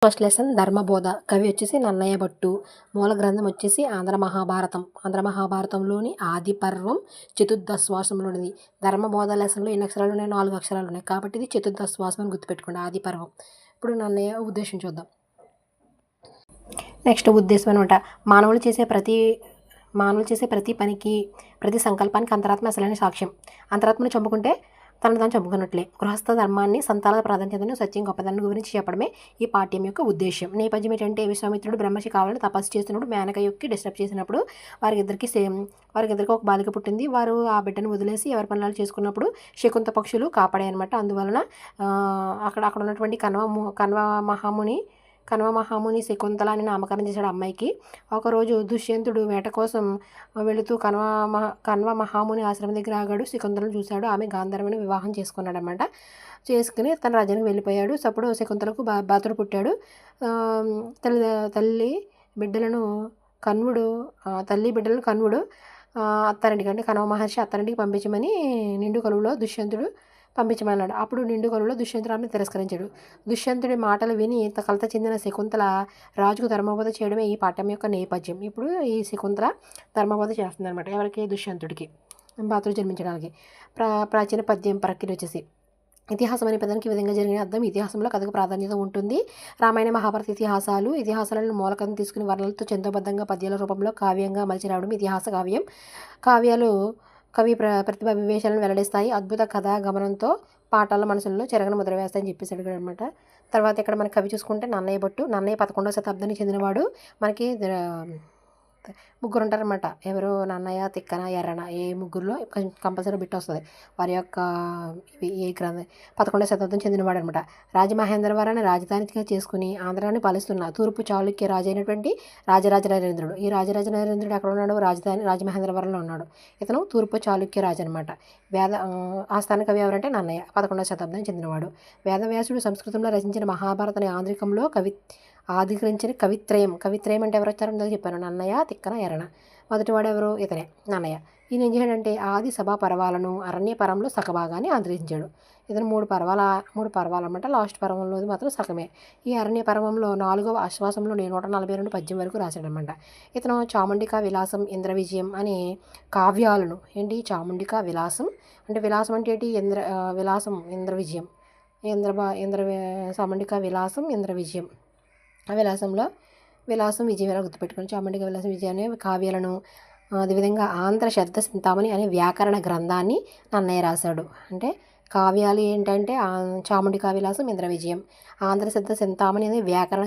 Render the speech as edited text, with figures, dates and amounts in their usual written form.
First lesson ధర్మబోధ. కవి వచ్చేసి నన్నయ్య భట్టు. మూల గ్రంథం వచ్చేసి ఆంధ్ర మహాభారతం. ఆంధ్ర మహాభారతంలోని ఆది పర్వం చతుర్దశ్వాసంలోనిది. ధర్మబోధ లెసన్లో ఎన్ని అక్షరాలు ఉన్నాయి? 4 అక్షరాలు ఉన్నాయి. కాబట్టి ఇది చతుర్దశ్వాసం అని గుర్తుపెట్టుకోండి, ఆది పర్వం. ఇప్పుడు నన్నయ్య ఉద్దేశం చూద్దాం. నెక్స్ట్ ఉద్దేశం అనమాట. మానవులు చేసే ప్రతి పనికి, ప్రతి సంకల్పానికి అంతరాత్మ అసలైన సాక్ష్యం. అంతరాత్మను చంపుకుంటే తనను తాను చంపుకున్నట్లే. గృహస్థ ధర్మాన్ని, సంతాల ప్రాధాన్యతను, సత్యం గొప్పదనం గురించి చెప్పడమే ఈ పాఠ్యం యొక్క ఉద్దేశం. నేపథ్యం ఏంటంటే, విశ్వామిత్రుడు బ్రహ్మర్షి కావాలని తపస్సు చేస్తున్నప్పుడు మేనకయ్యకి డిస్టర్బ్ చేసినప్పుడు వారికిద్దరికి ఒక బాలిక పుట్టింది. వారు ఆ బిడ్డను వదిలేసి ఎవరి పనులు చేసుకున్నప్పుడు శకుంత పక్షులు కాపాడాయి అనమాట. అందువలన అక్కడ ఉన్నటువంటి కణ్వ మహాముని శకుంతల అని నామకరణం చేశాడు అమ్మాయికి. ఒకరోజు దుష్యంతుడు వేట కోసం వెళుతూ కణ్వ మహాముని ఆశ్రమం దగ్గర ఆగాడు. శకుంతలను చూశాడు. ఆమె గాంధర్వని వివాహం చేసుకున్నాడు అనమాట. చేసుకుని తన రాజ్యానికి వెళ్ళిపోయాడు. అప్పుడు శకుంతలకు బాతుడు పుట్టాడు. తల్లి బిడ్డలను కణ్వుడు అత్తారింటికి, అంటే కణవ మహర్షి అత్తారింటికి పంపించమని నిండు కలువులో దుష్యంతుడు పంపించమన్నాడు. అప్పుడు నిండు కలువులో దుష్యంతుడు ఆమెను తిరస్కరించాడు. దుష్యంతుడి మాటలు విని కలత చెందిన శకుంతల రాజుకు ధర్మబోధ చేయడమే ఈ పాఠం యొక్క నేపథ్యం. ఇప్పుడు ఈ శకుంతల ధర్మబోధ చేస్తుంది అనమాట. ఎవరికి? దుష్యంతుడికి, బాతుడు జన్మించడానికి. ప్రాచీన పద్యం ప్రక్రియ వచ్చేసి ఇతిహాసం అనే పదానికి ఈ విధంగా జరిగిన అర్థం. ఇతిహాసంలో కథకు ప్రాధాన్యత ఉంటుంది. రామాయణ మహాభారత ఇతిహాసాలను మూలకం తీసుకుని వర్ణలతో చందోబద్ధంగా పద్యాల రూపంలో కావ్యంగా మలిచి రావడం ఇతిహాస కావ్యం. కావ్యాలు కవి ప్రతిభా వివేశాలను వెల్లడిస్తాయి. అద్భుత కథా గమనంతో పాఠాల మనసుల్లో చెరగని ముద్ర వేస్తాయని చెప్పేసాడు అనమాట. తర్వాత ఇక్కడ మన కవి చూసుకుంటే నన్నయ్య భట్టు. నన్నయ్య 11వ శతాబ్దానికి చెందినవాడు. మనకి ముగ్గురు ఉంటారనమాట. ఎవరు? నన్నయ్య, తిక్కన, ఎర్రన. ఏ ముగ్గురులో కంపల్సరీ బిట్ వస్తుంది. వారి యొక్క ఏ గ్రంథం 11వ శతాబ్దం చెందినవాడు అనమాట. రాజమహేంద్రవరాన్ని రాజధానిగా చేసుకుని ఆంధ్రాన్ని పాలిస్తున్న తూర్పు చాళుక్య రాజు అయినటువంటి రాజరాజ నరేంద్రుడు. ఈ రాజరాజ నరేంద్రుడు ఎక్కడ ఉన్నాడు? రాజమహేంద్రవరంలో ఉన్నాడు. ఇతను తూర్పు చాళుక్య రాజు అనమాట. ఆస్థాన కవి ఎవరంటే నన్నయ్య, 11వ శతాబ్దానికి చెందినవాడు. వేదవ్యాసుడు సంస్కృతంలో రచించిన మహాభారతాన్ని ఆంధ్రికంలో ఆధికరించిన కవిత్రయం అంటే ఎవరు వచ్చారో చెప్పాను. నన్నయ్య, తిక్కన, ఎర్రన. మొదటివాడు ఎవరు? ఇతనే, నన్నయ్య. ఈయన ఏం చేశాడంటే ఆది సభా పర్వాలను అరణ్య పర్వంలో సగభాగాన్ని ఆంధ్రించాడు. ఇతను మూడు పర్వాలు అనమాట. లాస్ట్ పర్వంలో మాత్రం సగమే. ఈ అరణ్య పర్వంలో 4వ ఆశ్వాసంలో 142 పద్యం వరకు రాశాడనమాట. ఇతను చాముండికా విలాసం, ఇంద్ర విజయం అనే కావ్యాలను చాముండికా విలాసం అంటే విలాసం అంటే ఏంటి? విలాసం, ఇంద్ర విజయం, చాముండికా విలాసం, ఇంద్ర విజయం. ఆ విలాసం విజయం ఎలా గుర్తుపెట్టుకోండి. చాముండిక విలాసం విజయం అనే కావ్యాలను, అదేవిధంగా ఆంధ్ర శబ్ద సింతామణి అనే వ్యాకరణ గ్రంథాన్ని నన్నయ్య రాశాడు. అంటే కావ్యాలు ఏంటంటే చాముండికా విలాసం, ఇంద్ర విజయం. ఆంధ్ర శబ్ద సింతామణి అనే వ్యాకరణ